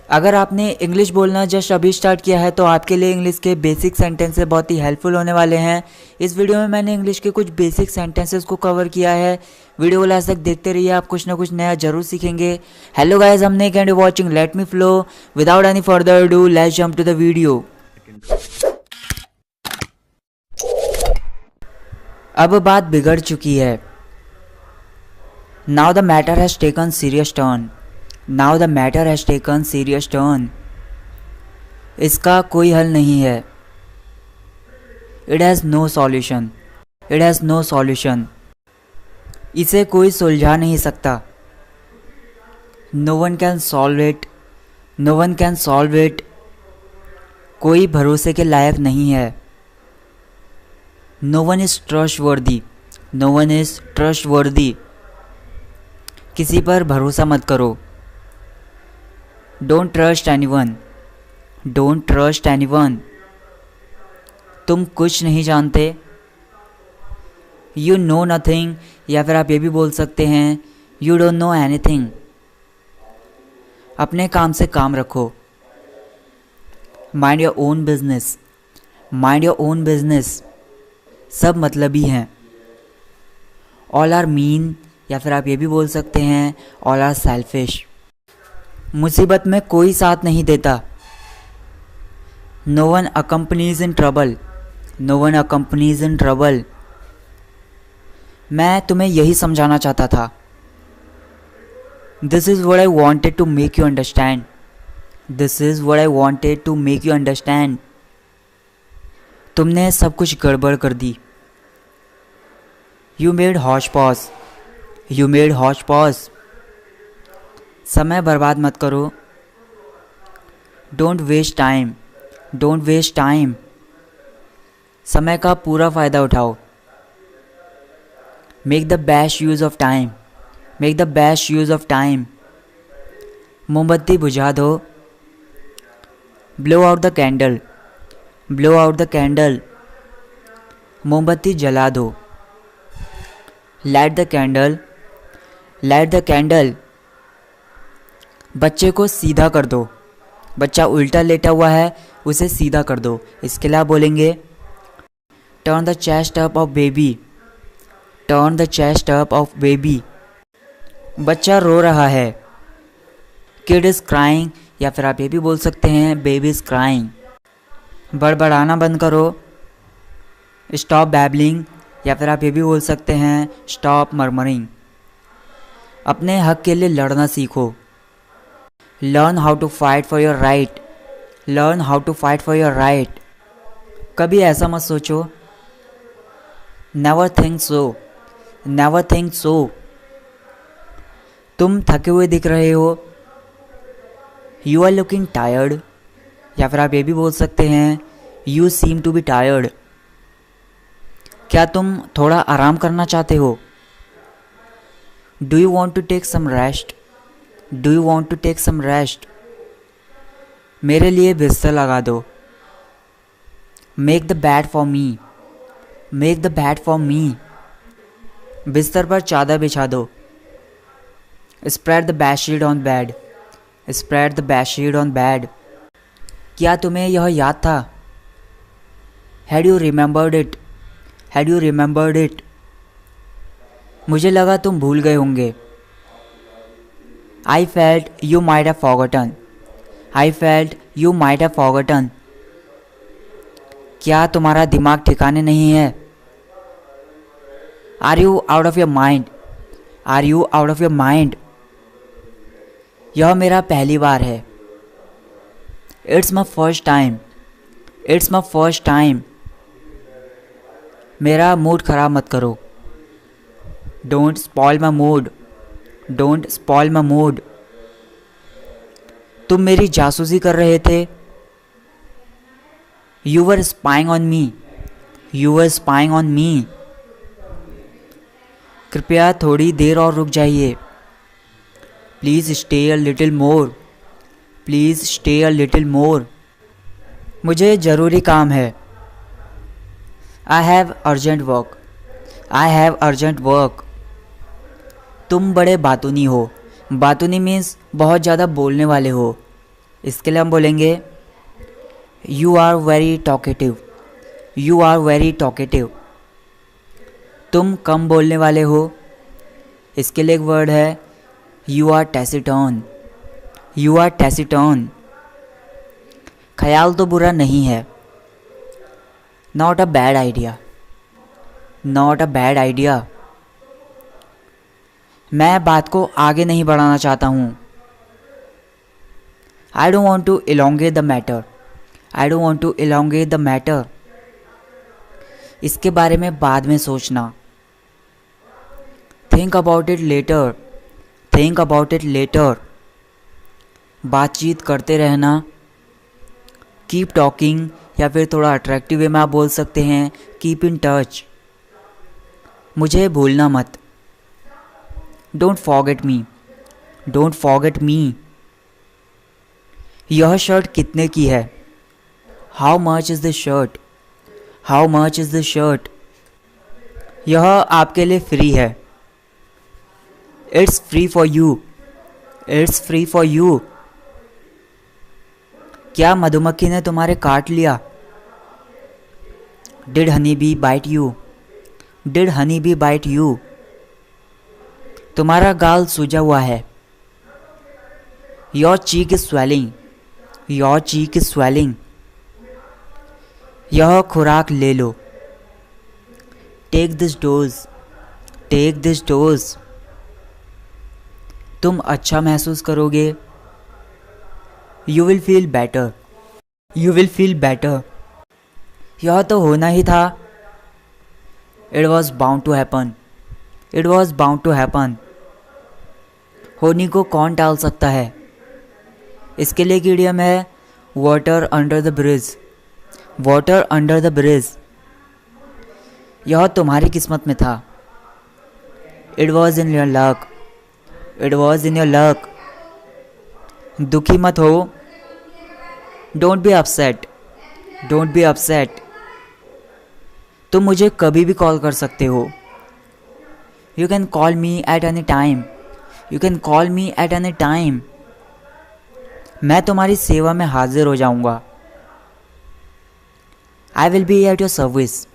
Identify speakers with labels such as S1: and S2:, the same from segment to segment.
S1: अगर आपने इंग्लिश बोलना जस्ट अभी स्टार्ट किया है तो आपके लिए इंग्लिश के बेसिक सेंटेंसेस बहुत ही हेल्पफुल होने वाले हैं। इस वीडियो में मैंने इंग्लिश के कुछ बेसिक सेंटेंसेस को कवर किया है। वीडियो को लास्ट तक देखते रहिए, आप कुछ ना कुछ नया जरूर सीखेंगे। हेलो गाइस, हम neck and watching let me flow. Without any further do let's jump to the video. अब बात बिगड़ चुकी है। Now the matter has taken serious turn. Now the matter has taken serious turn. इसका कोई हल नहीं है। It has no solution. It has no solution. इसे कोई सुलझा नहीं सकता। No one can solve it. No one can solve it. कोई भरोसे के लायक नहीं है। No one is trustworthy. No one is trustworthy. किसी पर भरोसा मत करो। Don't trust anyone. Don't trust anyone. तुम कुछ नहीं जानते। यू नो नथिंग, या फिर आप ये भी बोल सकते हैं यू डोंट नो एनीथिंग। अपने काम से काम रखो। Mind your own business. Mind your own business. सब मतलबी हैं। ऑल आर मीन, या फिर आप ये भी बोल सकते हैं ऑल आर सेल्फिश। मुसीबत में कोई साथ नहीं देता। No one accompanies in trouble. No one accompanies in trouble. मैं तुम्हें यही समझाना चाहता था। This is what I wanted to make you understand. This is what I wanted to make you understand. तुमने सब कुछ गड़बड़ कर दी। You made hotchpotch. You made hotchpotch. समय बर्बाद मत करो। Don't waste time. Don't waste time. समय का पूरा फ़ायदा उठाओ। Make the best use of time. Make the best use of time. मोमबत्ती बुझा दो। Blow out the candle. Blow out the candle. मोमबत्ती जला दो। Light the candle. Light the candle. बच्चे को सीधा कर दो। बच्चा उल्टा लेटा हुआ है, उसे सीधा कर दो। इसके लिए आप बोलेंगे turn the chest up of baby. Turn the chest up of baby. बच्चा रो रहा है। किड इज़ क्राइंग, या फिर आप ये भी बोल सकते हैं बेबी इज़ क्राइंग। बड़बड़ाना बंद करो। स्टॉप बैबलिंग, या फिर आप ये भी बोल सकते हैं स्टॉप मर्मरिंग। अपने हक के लिए लड़ना सीखो। Learn how to fight for your right. Learn how to fight for your right. कभी ऐसा मत सोचो। Never think so. Never think so. तुम थके हुए दिख रहे हो। यू आर लुकिंग टायर्ड, या फिर आप ये भी बोल सकते हैं you seem to be tired. क्या तुम थोड़ा आराम करना चाहते हो? Do you want to take some rest? Do you want to take some rest? मेरे लिए बिस्तर लगा दो। Make the bed for me. Make the bed for me. बिस्तर पर चादर बिछा दो। Spread the bedsheet on bed. Spread the bedsheet on bed. क्या तुम्हें यह याद था? Had you remembered it? Had you remembered it? मुझे लगा तुम भूल गए होंगे। I felt you might have forgotten. I felt you might have forgotten. क्या तुम्हारा दिमाग ठिकाने नहीं है? Are you out of your mind? Are you out of your mind? यह मेरा पहली बार है। It's my first time. It's my first time. मेरा मूड खराब मत करो। Don't spoil my mood. Don't spoil my mood. तुम मेरी जासूसी कर रहे थे। You were spying on me. You were spying on me. कृपया थोड़ी देर और रुक जाइए। Please stay a little more. Please stay a little more. मुझे ज़रूरी काम है। I have urgent work. I have urgent work. तुम बड़े बातूनी हो। बातूनी मीन्स बहुत ज़्यादा बोलने वाले हो। इसके लिए हम बोलेंगे you are very talkative, you are very talkative. तुम कम बोलने वाले हो, इसके लिए एक वर्ड है you are taciturn, you are taciturn. ख्याल तो बुरा नहीं है, not a bad idea, not a bad idea. मैं बात को आगे नहीं बढ़ाना चाहता हूँ, I don't want to elongate the matter, I don't want to elongate the matter. इसके बारे में बाद में सोचना, think about it later, think about it later. बातचीत करते रहना, कीप टॉकिंग, या फिर थोड़ा अट्रैक्टिव वे में आप बोल सकते हैं कीप इन टच। मुझे भूलना मत, don't forget me, don't forget me. यह शर्ट कितने की है, how much is the shirt, how much is the shirt. यह आपके लिए फ्री है, it's free for you, it's free for you. क्या मधुमक्खी ने तुम्हारे काट लिया, did honey bee bite you, did honey bee bite you. तुम्हारा गाल सूजा हुआ है, your cheek is swelling, your cheek is swelling. यह खुराक ले लो, take this dose, take this dose. तुम अच्छा महसूस करोगे, you will feel better, you will feel better. यह तो होना ही था, it was bound to happen, it was bound to happen. होने को कौन टाल सकता है, इसके लिए एक इडियम है water under the bridge, water under the bridge. यह तुम्हारी किस्मत में था, it was in your luck, it was in your luck. दुखी मत हो, don't be upset, don't be upset. तुम मुझे कभी भी कॉल कर सकते हो, you can call me at any time, you can call me at any time. मैं तुम्हारी सेवा में हाजिर हो जाऊंगा, आई will be at your service,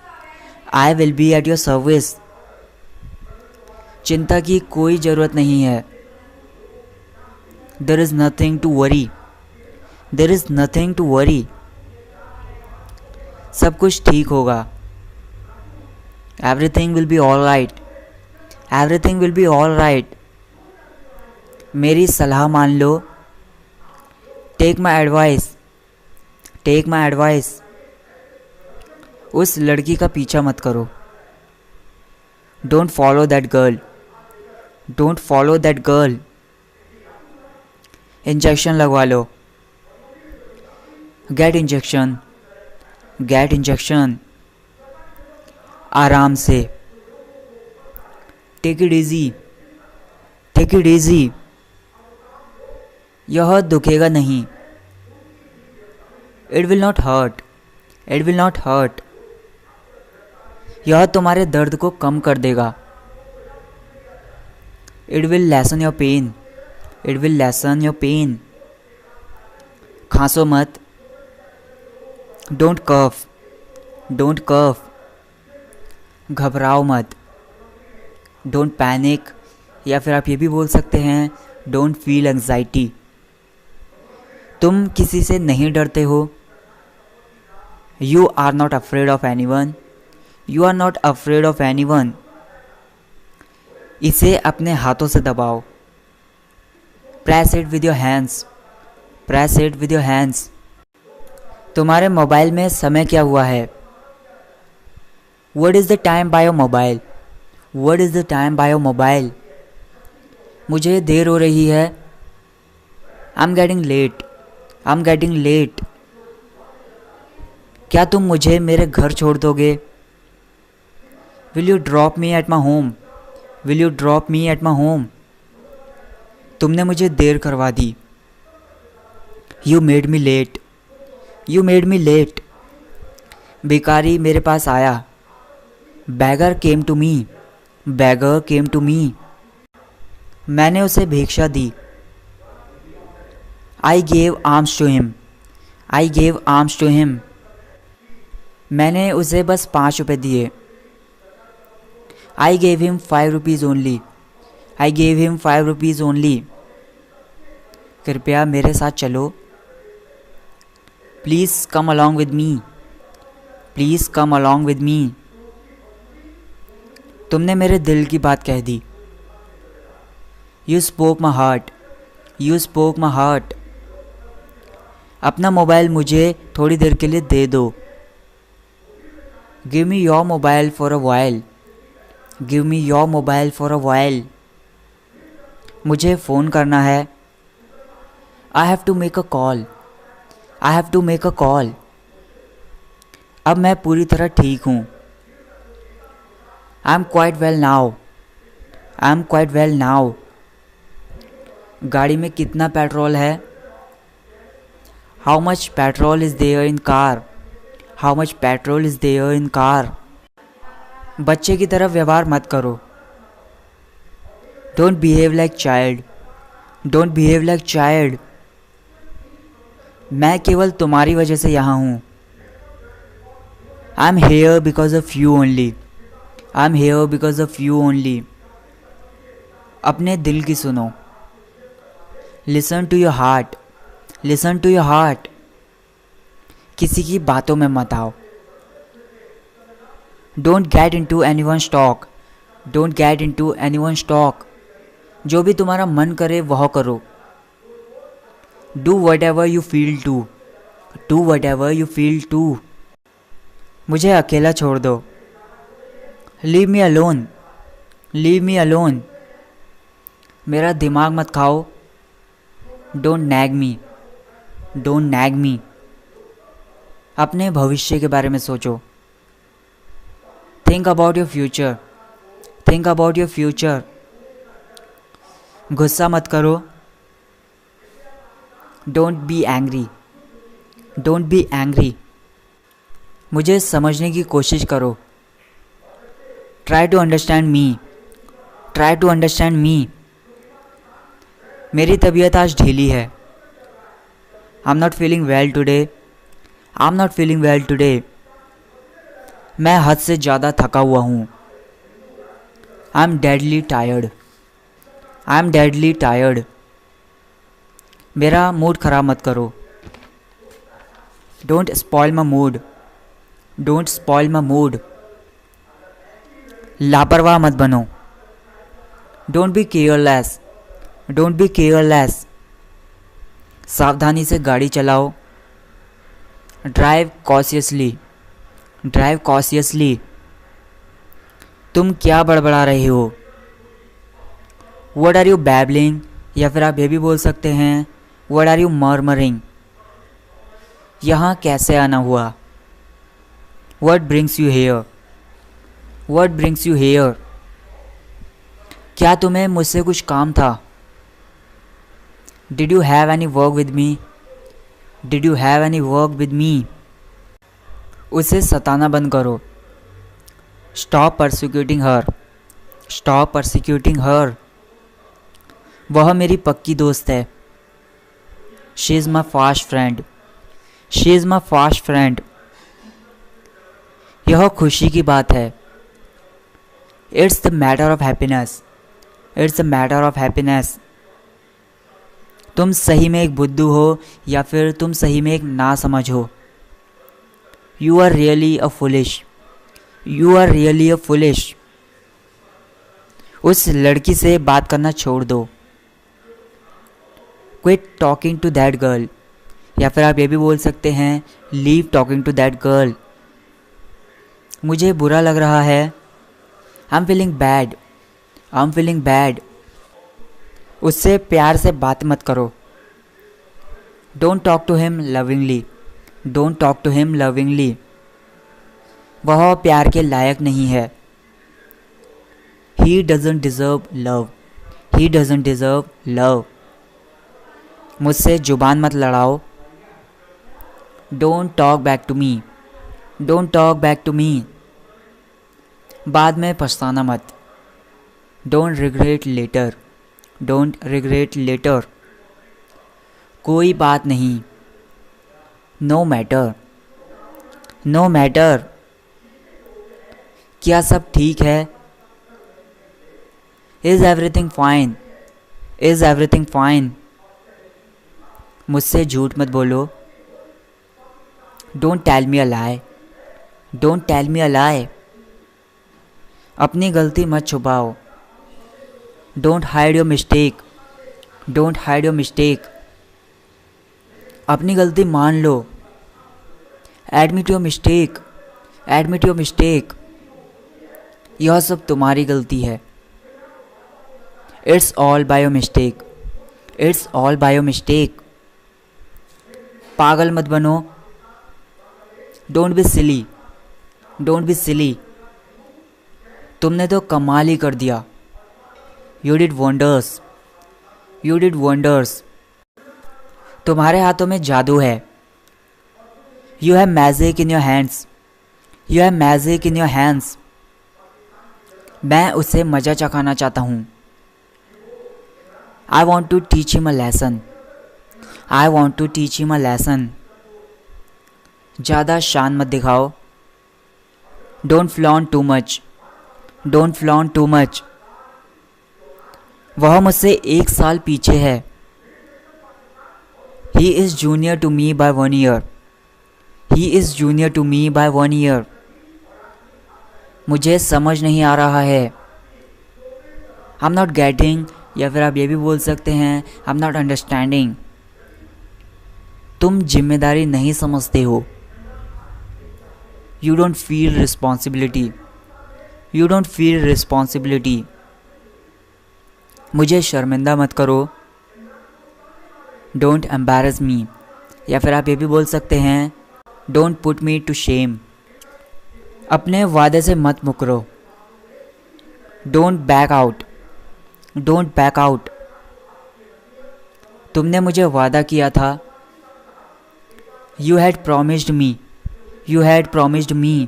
S1: I will be at your service. चिंता की कोई ज़रूरत नहीं है, there is nothing to worry, there is nothing to worry. सब कुछ ठीक होगा, everything will be all right, everything will be all right. मेरी सलाह मान लो, take my advice, take my advice. उस लड़की का पीछा मत करो, don't follow that girl, don't follow that girl. Injection लगवा लो, गेट इंजेक्शन, गेट इंजेक्शन। आराम से, take it easy, take it easy. यह दुखेगा नहीं, it will not hurt, it will not hurt. यह तुम्हारे दर्द को कम कर देगा, it will lessen your pain, it will lessen your pain. खांसो मत, डोंट कफ, डोंट कफ। घबराओ मत, डोंट पैनिक, या फिर आप ये भी बोल सकते हैं डोंट फील एंग्जाइटी। तुम किसी से नहीं डरते हो, you are not afraid of any one, you are not afraid of any one. इसे अपने हाथों से दबाओ, press it with your hands, press it with your hands. तुम्हारे मोबाइल में समय क्या हुआ है, what is the time by your mobile, what is the time by your mobile. मुझे देर हो रही है, I am getting late, I am getting late. क्या तुम मुझे मेरे घर छोड़ दोगे, will you drop me at my home, will you drop me at my home. तुमने मुझे देर करवा दी, you made me late, you made me late. भिखारी मेरे पास आया, beggar came to me, beggar came to me. मैंने उसे भिक्षा दी, I gave arms to him. I gave arms to him. मैंने उसे बस 5 रुपये दिए। I gave him 5 rupees only. I gave him 5 rupees only. कृपया मेरे साथ चलो। Please come along with me. Please come along with me. तुमने मेरे दिल की बात कह दी। You spoke my heart. You spoke my heart. अपना मोबाइल मुझे थोड़ी देर के लिए दे दो। Give me your mobile for a while. Give me your mobile for a while. मुझे फ़ोन करना है। I have to make a call. I have to make a call. अब मैं पूरी तरह ठीक हूँ। I am quite well now. I am quite well now. गाड़ी में कितना पेट्रोल है? How much petrol is there in car. How much petrol is there in car. बच्चे की तरह व्यवहार मत करो। Don't behave like child. Don't behave like child. मैं केवल तुम्हारी वजह से यहाँ हूँ। I am here because of you only. I am here because of you only. अपने दिल की सुनो। Listen to your heart. Listen to your heart. किसी की बातों में मत आओ। Don't get into anyone talk. Don't get into anyone talk. जो भी तुम्हारा मन करे वह करो। Do whatever you feel to. Do whatever you feel to. मुझे अकेला छोड़ दो। Leave me alone. Leave me alone. मेरा दिमाग मत खाओ। Don't nag me. Don't nag me. अपने भविष्य के बारे में सोचो। Think about your future. Think about your future. गुस्सा मत करो। Don't be angry. Don't be angry. मुझे समझने की कोशिश करो। Try to understand me. Try to understand me. मेरी तबीयत आज ढीली है। I am not feeling well today. I am not feeling well today. मैं हद से ज़्यादा थका हुआ हूँ। I am deadly tired. I am deadly tired. मेरा मूड ख़राब मत करो। Don't spoil my mood. Don't spoil my mood. लापरवाह मत बनो। Don't be careless. Don't be careless. सावधानी से गाड़ी चलाओ। Drive cautiously. Drive cautiously. तुम क्या बड़बड़ा रहे हो? वट आर यू बैबलिंग, या फिर आप ये भी बोल सकते हैं वट आर यू मर्मरिंग। यहाँ कैसे आना हुआ? What brings you here. What brings you here. क्या तुम्हें मुझसे कुछ काम था? Did you have any work with me. Did you have any work with me. उसे सताना बंद करो। Stop persecuting her. Stop persecuting her. वह मेरी पक्की दोस्त है। She is my fast friend. She is my fast friend. यह खुशी की बात है। It's the matter of happiness. It's the matter of happiness. तुम सही में एक बुद्धू हो या फिर तुम सही में एक नासमझ हो। You are really a foolish. You are really a foolish. उस लड़की से बात करना छोड़ दो। Quit talking to that girl, या फिर आप ये भी बोल सकते हैं leave talking to that girl. मुझे बुरा लग रहा है। I am feeling bad. I am feeling bad. उससे प्यार से बात मत करो। Don't talk to him lovingly. Don't talk to him lovingly. वह प्यार के लायक नहीं है। He doesn't deserve love. He doesn't deserve love. मुझसे जुबान मत लड़ाओ। Don't talk back to me. Don't talk back to me. बाद में पछताना मत। Don't regret later. Don't regret later. कोई बात नहीं। No matter, no matter. क्या सब ठीक है? Is everything fine, is everything fine. मुझसे झूठ मत बोलो। Don't tell me a lie, don't tell me a lie. अपनी गलती मत छुपाओ। Don't hide your mistake, don't hide your mistake. अपनी गलती मान लो। Admit your mistake, admit your mistake. यह सब तुम्हारी गलती है। It's all by your mistake, it's all by your mistake. पागल मत बनो। Don't be silly, don't be silly. तुमने तो कमाल ही कर दिया। You did wonders, you did wonders. तुम्हारे हाथों में जादू है। You have magic in your hands, you have magic in your hands. मैं उसे मज़ा चखाना चाहता हूँ। I want to teach him a lesson, I want to teach him a lesson. ज़्यादा शान मत दिखाओ। Don't flaunt too much, don't flaunt too much. वह मुझसे 1 साल पीछे है। He is junior to me by 1 year, he is junior to me by 1 year. मुझे समझ नहीं आ रहा है। आई एम नॉट गेटिंग, या फिर आप ये भी बोल सकते हैं आई एम नॉट अंडरस्टैंडिंग। तुम जिम्मेदारी नहीं समझते हो। You don't feel responsibility, you don't feel responsibility. मुझे शर्मिंदा मत करो। डोंट एम्बैरस मी, या फिर आप ये भी बोल सकते हैं don't put me to shame. अपने वादे से मत मुकरो। Don't back out, don't back out. तुमने मुझे वादा किया था। You had promised me, you had promised me.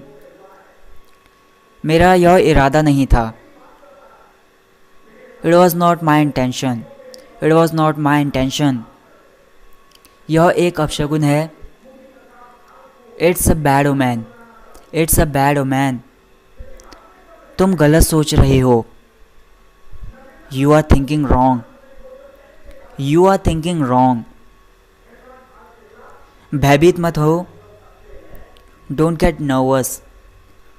S1: मेरा यह इरादा नहीं था। It was not my intention, it was not my intention. यह एक अपशगुन है। It's a bad omen, it's a bad omen. तुम गलत सोच रहे हो। You are thinking wrong, you are thinking wrong. भयभीत मत हो। Don't get nervous,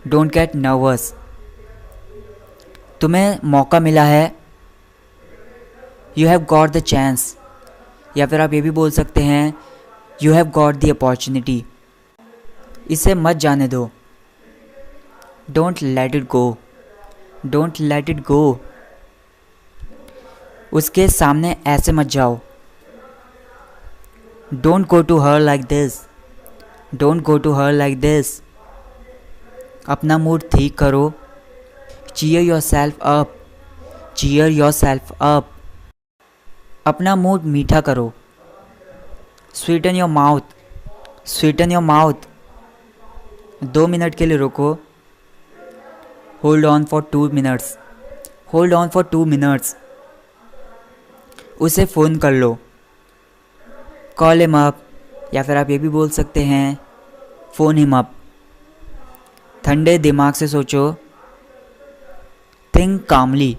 S1: don't get nervous. तुम्हें मौका मिला है। You have got the chance, या फिर आप ये भी बोल सकते हैं you have got the opportunity. इसे मत जाने दो। Don't let it go, don't let it go. उसके सामने ऐसे मत जाओ। Don't go to her like this, don't go to her like this. अपना मूड ठीक करो। Cheer yourself up, cheer yourself up. अपना मूड मीठा करो। Sweeten your mouth, sweeten your mouth. 2 minute के लिए रुको। Hold on for 2 minutes, hold on for 2 minutes. उसे फ़ोन कर लो। कॉल हिम अप, या फिर आप ये भी बोल सकते हैं फ़ोन हिम अप। ठंडे दिमाग से सोचो। थिंक कामली,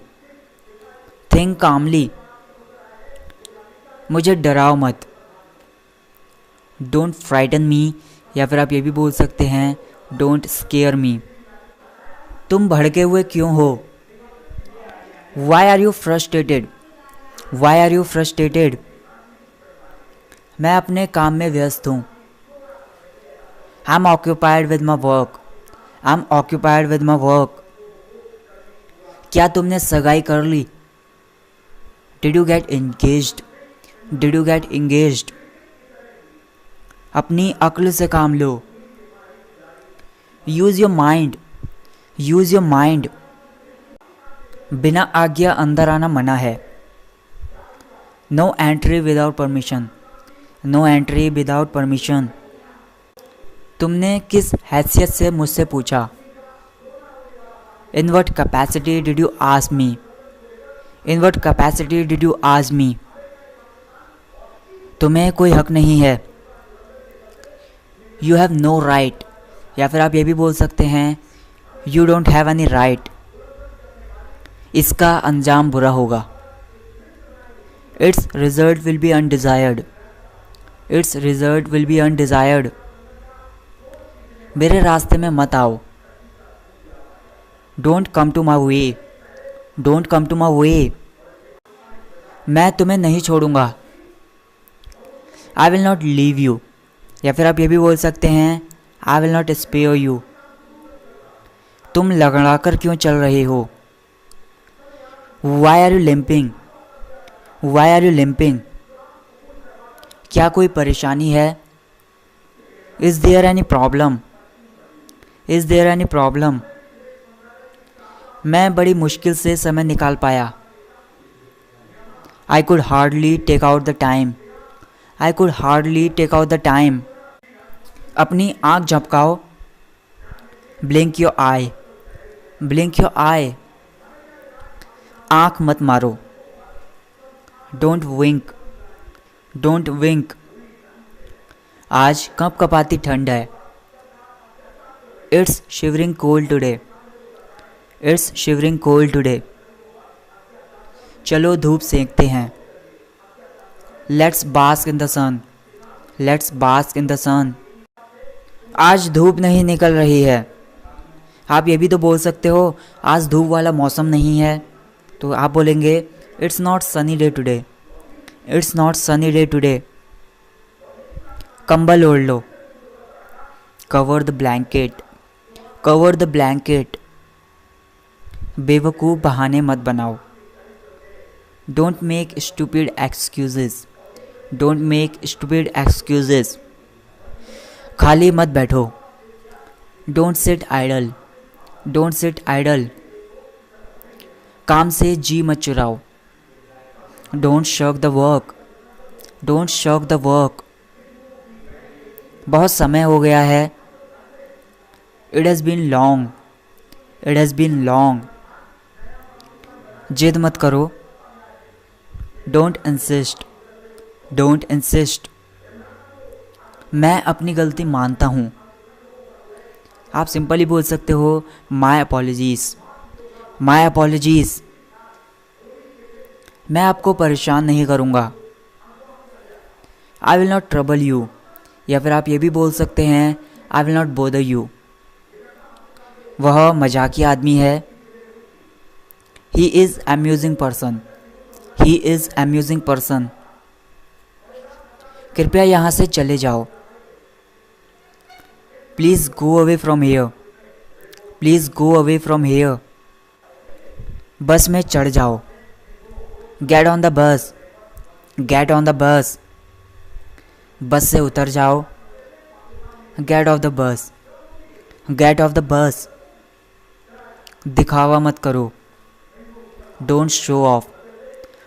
S1: थिंक कामली। मुझे डराओ मत। डोंट फ्राइटन मी, या फिर आप ये भी बोल सकते हैं डोंट स्केयर मी। तुम भड़के हुए क्यों हो? Why are you frustrated, why are you frustrated. मैं अपने काम में व्यस्त हूँ। I am occupied with my work, I am occupied with my work. क्या तुमने सगाई कर ली? Did you get engaged, did you get engaged. अपनी अक्ल से काम लो। Use your mind, use your mind. बिना आज्ञा अंदर आना मना है। No entry without permission, no entry without permission. तुमने किस हैसियत से मुझसे पूछा? In what capacity did you ask me, in what capacity did you ask me. तुम्हें कोई हक नहीं है। यू हैव नो राइट, या फिर आप ये भी बोल सकते हैं you don't have any right. इसका अंजाम बुरा होगा। Its result will be undesired. Its result will be undesired. मेरे रास्ते में मत आओ। Don't come to my way. Don't come to my way. मैं तुम्हें नहीं छोड़ूंगा। I will not leave you, या फिर आप ये भी बोल सकते हैं I will not spare you. तुम लगड़ा कर क्यों चल रहे हो? Why are you limping? Why are you limping? क्या कोई परेशानी है? Is there any problem? Is there any problem? मैं बड़ी मुश्किल से समय निकाल पाया। I could hardly take out the time. I could hardly take out the time. अपनी आँख झपकाओ। Blink your eye. Blink your eye. आँख मत मारो। Don't wink. Don't wink. आज कपकपाती ठंड है। It's shivering cold today. It's shivering cold today. चलो धूप सेंकते हैं। Let's bask in the sun. Let's bask in the sun. आज धूप नहीं निकल रही है। आप ये भी तो बोल सकते हो आज धूप वाला मौसम नहीं है, तो आप बोलेंगे it's not sunny day today. It's not sunny day today. कंबल ओढ़ लो। Cover the blanket. Cover the blanket. बेवकूफ़ बहाने मत बनाओ। Don't make stupid excuses. Don't make stupid excuses. खाली मत बैठो। Don't sit idle. Don't sit idle. काम से जी मत चुराओ। Don't shirk the work. Don't shirk the work. बहुत समय हो गया है। It has been long. It has been long. जिद मत करो। Don't insist. Don't insist. मैं अपनी गलती मानता हूँ। आप सिंपली बोल सकते हो माई अपॉलॉजीज़। माई अपॉलॉजीज़। मैं आपको परेशान नहीं करूँगा। I will not trouble you, या फिर आप ये भी बोल सकते हैं I will not bother you. वह मजाकिया आदमी है। He is amusing person. He is amusing person. कृपया यहाँ से चले जाओ। Please go away from here. Please go away from here. Bus में चढ़ जाओ। Get on the bus. Get on the bus. Bus से उतर जाओ। Get off the bus. Gate off the बस। दिखावा मत करो। Don't show off.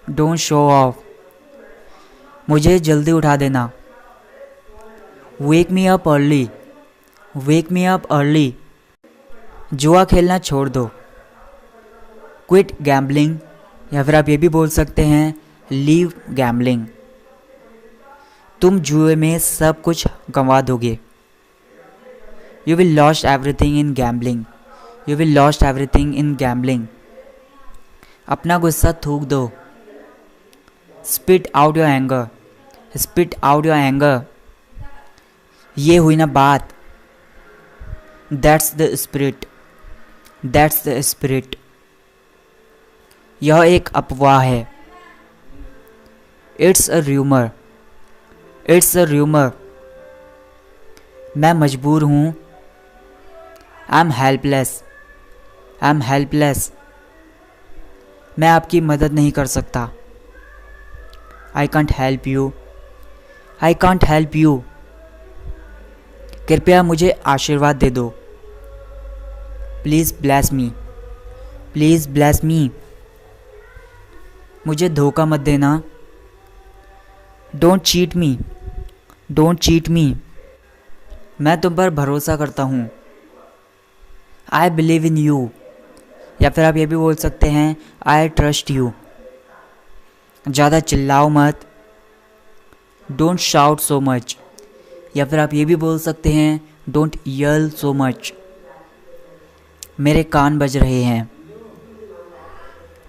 S1: Don't show off. मुझे जल्दी उठा देना। वेक मी अप अर्ली। वेक मी अप अर्ली। जुआ खेलना छोड़ दो। क्विट गैम्बलिंग, या फिर आप ये भी बोल सकते हैं लीव गैम्बलिंग। तुम जुए में सब कुछ गंवा दोगे। You will lost everything in gambling. You will lost everything in gambling. अपना गुस्सा थूक दो। Spit out your anger. Spit out your anger. ये हुई ना बात। That's the spirit. That's the spirit. यह एक अफवाह है। It's a rumour. It's a rumour. मैं मजबूर हूँ। I am helpless. I am helpless. मैं आपकी मदद नहीं कर सकता। I can't help you. I can't help you. कृपया मुझे आशीर्वाद दे दो। Please bless me. Please bless me. मुझे धोखा मत देना। Don't cheat me. Don't cheat मी। मैं तुम पर भरोसा करता हूँ। आई बिलीव इन यू, या फिर आप ये भी बोल सकते हैं आई ट्रस्ट यू। ज़्यादा चिल्लाओ मत। डोंट शाउट सो मच, या फिर आप ये भी बोल सकते हैं डोंट येल सो मच, मेरे कान बज रहे हैं।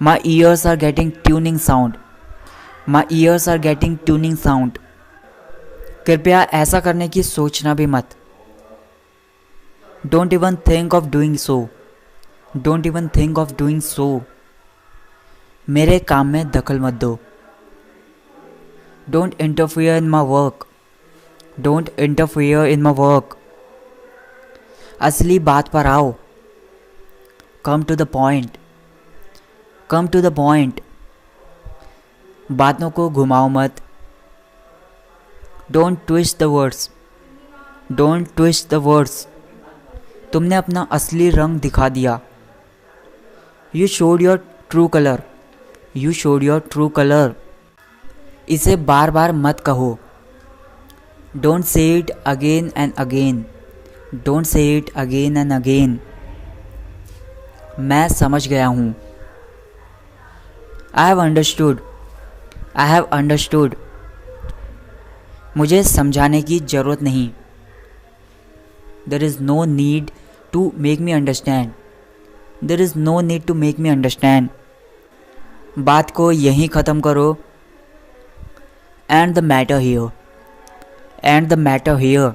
S1: My ears are getting tuning sound, my ears are getting tuning sound, कृपया ऐसा करने की सोचना भी मत। Don't even think of doing so, don't even think of doing so, मेरे काम में दखल मत दो। Don't interfere in my work, don't interfere in my work, असली बात पर आओ। Come to the point, come to the point, बातों को घुमाओ मत। Don't twist the words, don't twist the words, तुमने अपना असली रंग दिखा दिया। You showed your true colour, you showed your true colour, इसे बार बार मत कहो। Don't say it again and again, don't say it again and again, मैं समझ गया हूँ। I have understood, I have understood, मुझे समझाने की ज़रूरत नहीं। There is no need to make me understand, there is no need to make me understand, बात को यहीं ख़त्म करो। And the matter here, and the matter here,